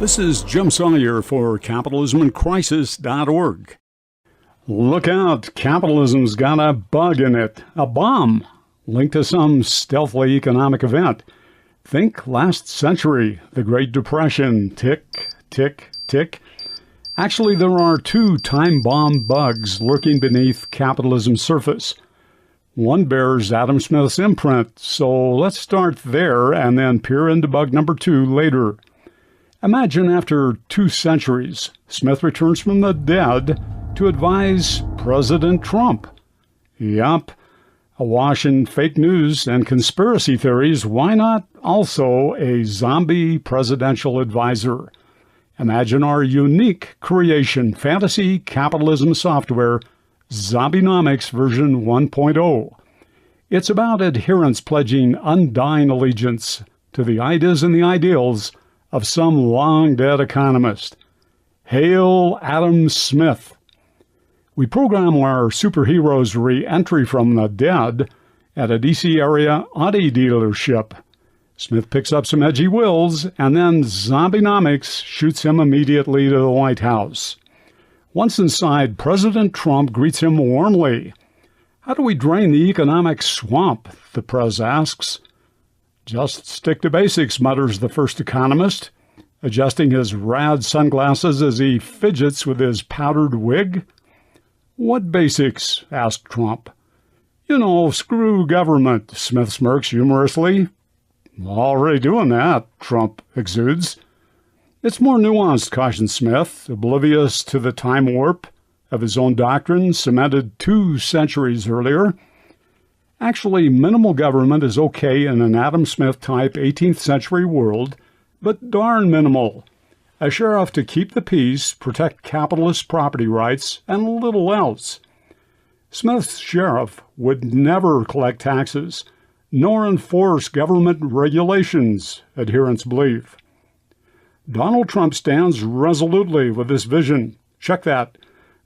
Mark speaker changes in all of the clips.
Speaker 1: This is Jim Sawyer for CapitalismInCrisis.org. Look out, capitalism's got a bug in it, a bomb, linked to some stealthy economic event. Think last century, the Great Depression, tick, tick, tick. Actually, there are two time bomb bugs lurking beneath capitalism's surface. One bears Adam Smith's imprint, so let's start there and then peer into bug number two later. Imagine after 2 centuries, Smith returns from the dead to advise President Trump. Yup, awash in fake news and conspiracy theories, why not also a zombie presidential advisor? Imagine our unique creation, fantasy capitalism software, Zombienomics version 1.0. It's about adherents pledging undying allegiance to the ideas and the ideals of some long-dead economist. Hail Adam Smith! We program our superhero's re-entry from the dead at a D.C. area Audi dealership. Smith picks up some edgy wills, and then Zombienomics shoots him immediately to the White House. Once inside, President Trump greets him warmly. How do we drain the economic swamp? The press asks. Just stick to basics, mutters the first economist, adjusting his rad sunglasses as he fidgets with his powdered wig. What basics? Asked Trump. You know, screw government, Smith smirks humorously. Already doing that, Trump exudes. It's more nuanced, cautions Smith, oblivious to the time warp of his own doctrine cemented 2 centuries earlier. Actually, minimal government is okay in an Adam Smith-type 18th century world, but darn minimal. A sheriff to keep the peace, protect capitalist property rights, and little else. Smith's sheriff would never collect taxes, nor enforce government regulations, adherents believe. Donald Trump stands resolutely with this vision. Check that.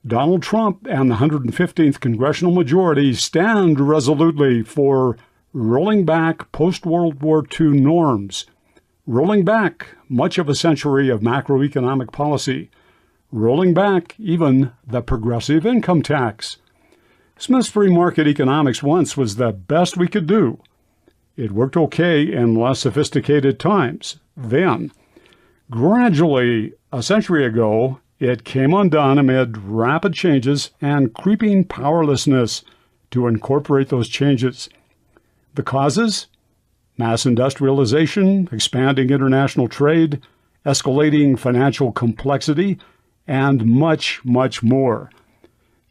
Speaker 1: Donald Trump and the 115th congressional majority stand resolutely for rolling back post-World War II norms, rolling back much of a century of macroeconomic policy, rolling back even the progressive income tax. Smith's free market economics once was the best we could do. It worked okay in less sophisticated times then. Gradually, a century ago, it came undone amid rapid changes and creeping powerlessness to incorporate those changes. The causes? Mass industrialization, expanding international trade, escalating financial complexity, and much, much more.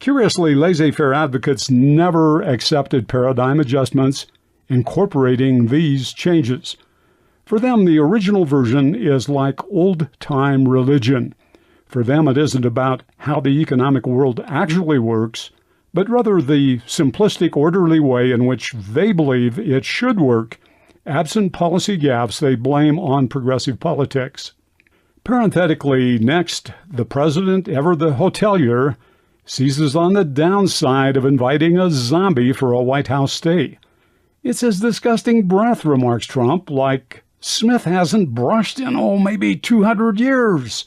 Speaker 1: Curiously, laissez-faire advocates never accepted paradigm adjustments incorporating these changes. For them, the original version is like old-time religion. For them, it isn't about how the economic world actually works, but rather the simplistic, orderly way in which they believe it should work. Absent policy gaps, they blame on progressive politics. Parenthetically, next, the president, ever the hotelier, seizes on the downside of inviting a zombie for a White House stay. It's his disgusting breath, remarks Trump, like Smith hasn't brushed in, maybe 200 years.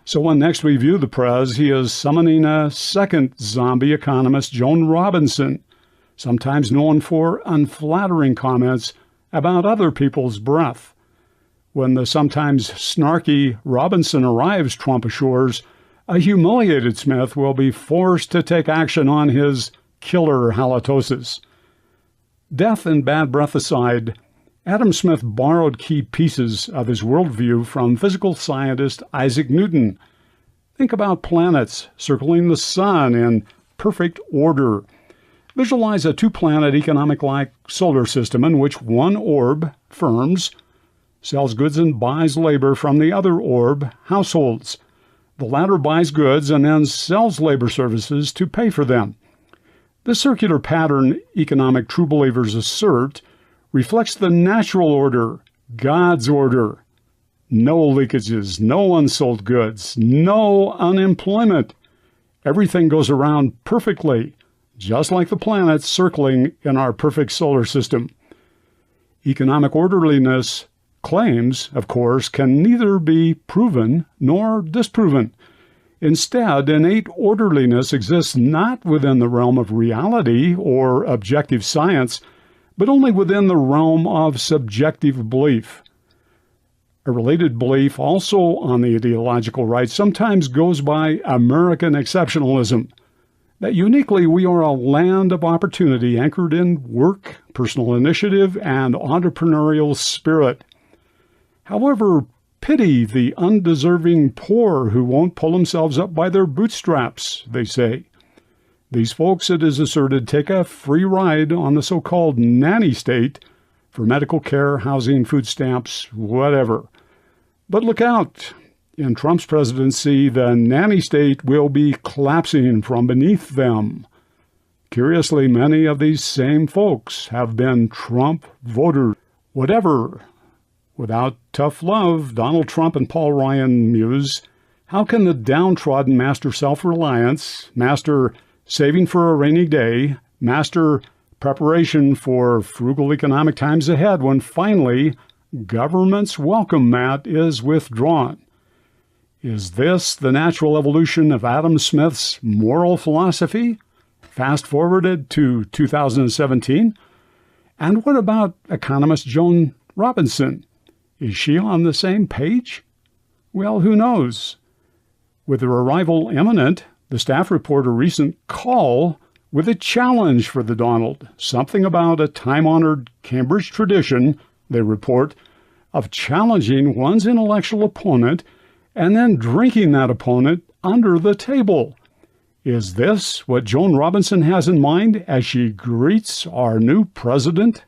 Speaker 1: So when next we view the prez, he is summoning a second zombie economist, Joan Robinson, sometimes known for unflattering comments about other people's breath. When the sometimes snarky Robinson arrives, Trump assures, a humiliated Smith will be forced to take action on his killer halitosis. Death and bad breath aside, Adam Smith borrowed key pieces of his worldview from physical scientist Isaac Newton. Think about planets circling the sun in perfect order. Visualize a 2-planet economic-like solar system in which one orb, firms, sells goods and buys labor from the other orb, households. The latter buys goods and then sells labor services to pay for them. This circular pattern, economic true believers assert, reflects the natural order, God's order. No leakages, no unsold goods, no unemployment. Everything goes around perfectly, just like the planets circling in our perfect solar system. Economic orderliness Claims, of course, can neither be proven nor disproven. Instead, innate orderliness exists not within the realm of reality or objective science, but only within the realm of subjective belief. A related belief also on the ideological right sometimes goes by American exceptionalism, that uniquely we are a land of opportunity anchored in work, personal initiative, and entrepreneurial spirit. However, pity the undeserving poor who won't pull themselves up by their bootstraps, they say. These folks, it is asserted, take a free ride on the so-called nanny state for medical care, housing, food stamps, whatever. But look out. In Trump's presidency, the nanny state will be collapsing from beneath them. Curiously, many of these same folks have been Trump voters. Whatever. Without tough love, Donald Trump and Paul Ryan muse, how can the downtrodden master self-reliance, master saving for a rainy day, master preparation for frugal economic times ahead when finally government's welcome mat is withdrawn? Is this the natural evolution of Adam Smith's moral philosophy? Fast forwarded to 2017? And what about economist Joan Robinson? Is she on the same page? Well, who knows? With her arrival imminent, the staff report a recent call with a challenge for the Donald, something about a time-honored Cambridge tradition, they report, of challenging one's intellectual opponent and then drinking that opponent under the table. Is this what Joan Robinson has in mind as she greets our new president?